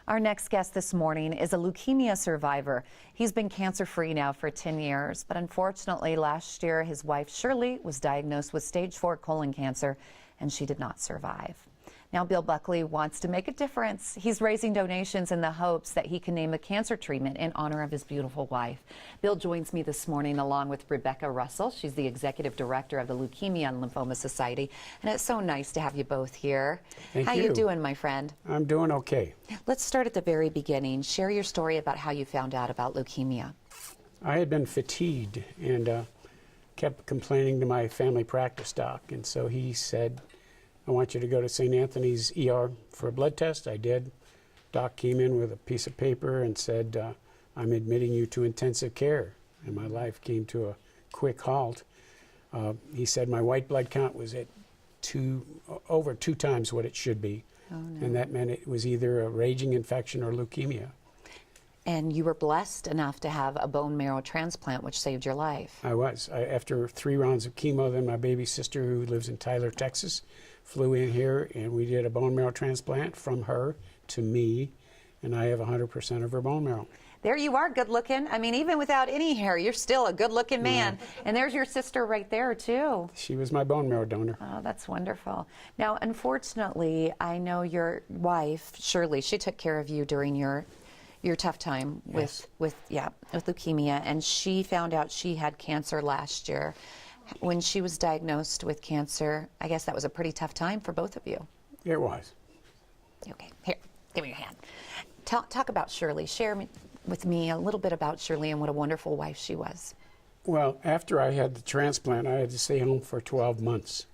Our next guest this morning is a leukemia survivor. He's been cancer-free now for 10 years, but unfortunately last year his wife Shirley was diagnosed with stage 4 colon cancer and she did not survive. Now Bill Buckley wants to make a difference. He's raising donations in the hopes that he can name a cancer treatment in honor of his beautiful wife. Bill joins me this morning along with Rebecca Russell. She's the executive director of the Leukemia and Lymphoma Society. And it's so nice to have you both here. Thank you. How you doing, my friend? I'm doing okay. Let's start at the very beginning. Share your story about how you found out about leukemia. I had been fatigued and kept complaining to my family practice doc. And so he said, I want you to go to St. Anthony's ER for a blood test. I did. Doc came in with a piece of paper and said, I'm admitting you to intensive care. And my life came to a quick halt. He said my white blood count was at over 2 times what it should be. Oh, no. And that meant it was either a raging infection or leukemia. And you were blessed enough to have a bone marrow transplant, which saved your life. I was. After 3 rounds of chemo, then my baby sister, who lives in Tyler, Texas, flew in here, and we did a bone marrow transplant from her to me, and I have 100% of her bone marrow. There you are, good looking. I mean, even without any hair, you're still a good looking man. Yeah. And there's your sister right there, too. She was my bone marrow donor. Oh, that's wonderful. Now, unfortunately, I know your wife, Shirley, she took care of you during your tough time with leukemia, and she found out she had cancer last year. When she was diagnosed with cancer, I guess that was a pretty tough time for both of you. It was. Okay, here, give me your hand. Talk about Shirley. Share with me a little bit about Shirley and what a wonderful wife she was. Well, after I had the transplant, I had to stay home for 12 months.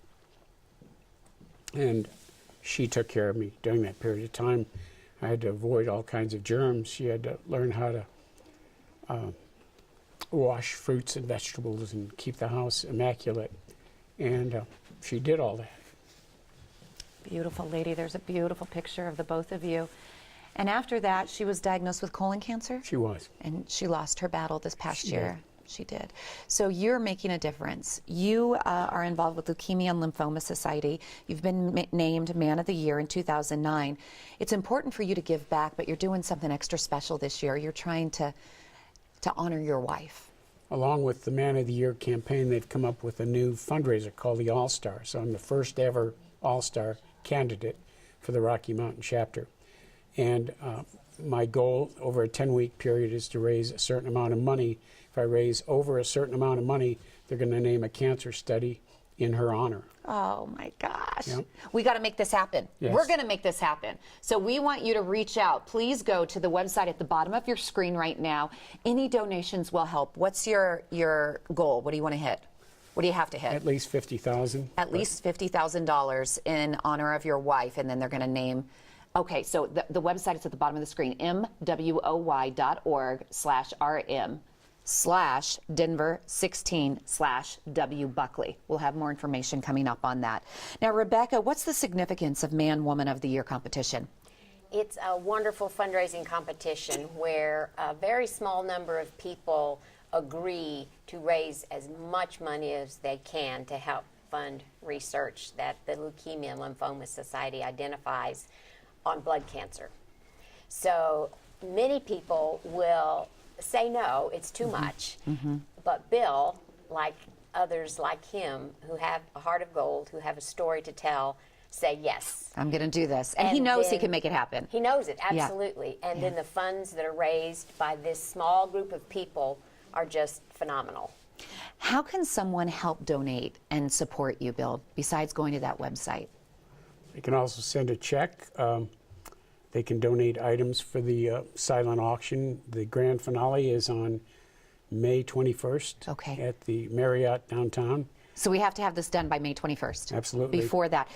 And she took care of me during that period of time. I had to avoid all kinds of germs. She had to learn how to wash fruits and vegetables and keep the house immaculate. And she did all that. Beautiful lady. There's a beautiful picture of the both of you. And after that, she was diagnosed with colon cancer? She was. And she lost her battle this past year. She did. So you're making a difference. You are involved with Leukemia and Lymphoma Society. You've been named Man of the Year in 2009. It's important for you to give back, but you're doing something extra special this year. You're trying to honor your wife. Along with the Man of the Year campaign, they've come up with a new fundraiser called the All-Star. So I'm the first ever All-Star candidate for the Rocky Mountain chapter. And my goal over a 10-week period is to raise a certain amount of money. If I raise over a certain amount of money, they're going to name a cancer study in her honor. Oh my gosh. Yep. We got to make this happen. Yes. We're going to make this happen. So we want you to reach out. Please go to the website at the bottom of your screen right now. Any donations will help. What's your goal? What do you want to hit? What do you have to hit? At least $50,000. At least $50,000 in honor of your wife, and then they're going to name. Okay, so the website is at the bottom of the screen, mwoy.org/rm/Denver16/W Buckley. We'll have more information coming up on that. Now, Rebecca, what's the significance of Man Woman of the Year competition? It's a wonderful fundraising competition where a very small number of people agree to raise as much money as they can to help fund research that the Leukemia and Lymphoma Society identifies on blood cancer. So many people will say no, it's too much. But Bill, like others like him who have a heart of gold, who have a story to tell, say yes. I'm going to do this. And he knows he can make it happen. He knows it, absolutely. Yeah. And then the funds that are raised by this small group of people are just phenomenal. How can someone help donate and support you, Bill, besides going to that website? They can also send a check. They can donate items for the silent auction. The grand finale is on May 21st at the Marriott downtown. So we have to have this done by May 21st. Absolutely. Before that.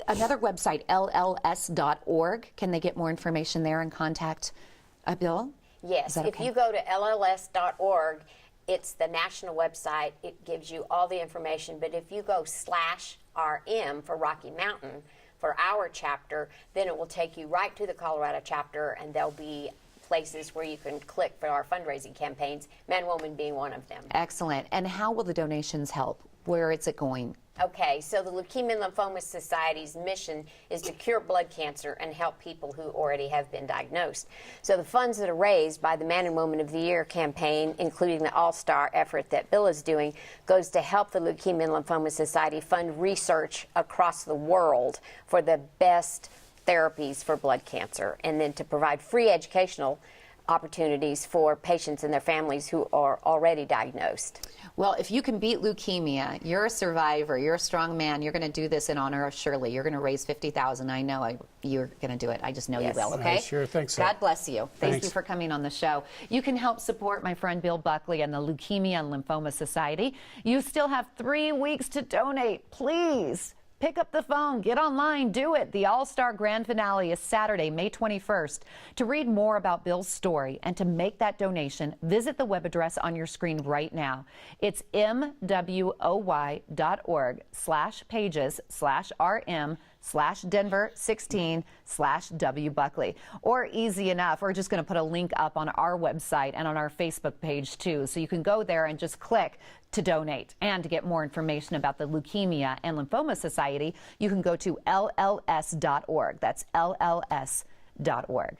Another website, lls.org. Can they get more information there and contact Bill? Yes. If you go to lls.org, it's the national website. It gives you all the information. But if you go /RM for Rocky Mountain, for our chapter, then it will take you right to the Colorado chapter, and there'll be places where you can click for our fundraising campaigns, Man Woman being one of them. Excellent. And how will the donations help? Where is it going? Okay, so the Leukemia and Lymphoma Society's mission is to cure blood cancer and help people who already have been diagnosed. So the funds that are raised by the Man and Woman of the Year campaign, including the all-star effort that Bill is doing, goes to help the Leukemia and Lymphoma Society fund research across the world for the best therapies for blood cancer, and then to provide free educational opportunities for patients and their families who are already diagnosed. Well, if you can beat leukemia, you're a survivor, you're a strong man, you're going to do this in honor of Shirley. You're going to raise $50,000. I know you're going to do it. I just know Yes. you will, okay? I sure think so. God bless you. Thank Thanks. you for coming on the show. You can help support my friend Bill Buckley and the Leukemia and Lymphoma Society. You still have 3 weeks to donate. Please. Pick up the phone, get online, do it. The All-Star Grand Finale is Saturday, May 21st. To read more about Bill's story and to make that donation, visit the web address on your screen right now. It's mwoy.org/pages/rm/Denver16/W Buckley. Or easy enough, we're just going to put a link up on our website and on our Facebook page too. So you can go there and just click to donate. And to get more information about the Leukemia and Lymphoma Society, you can go to lls.org. That's lls.org.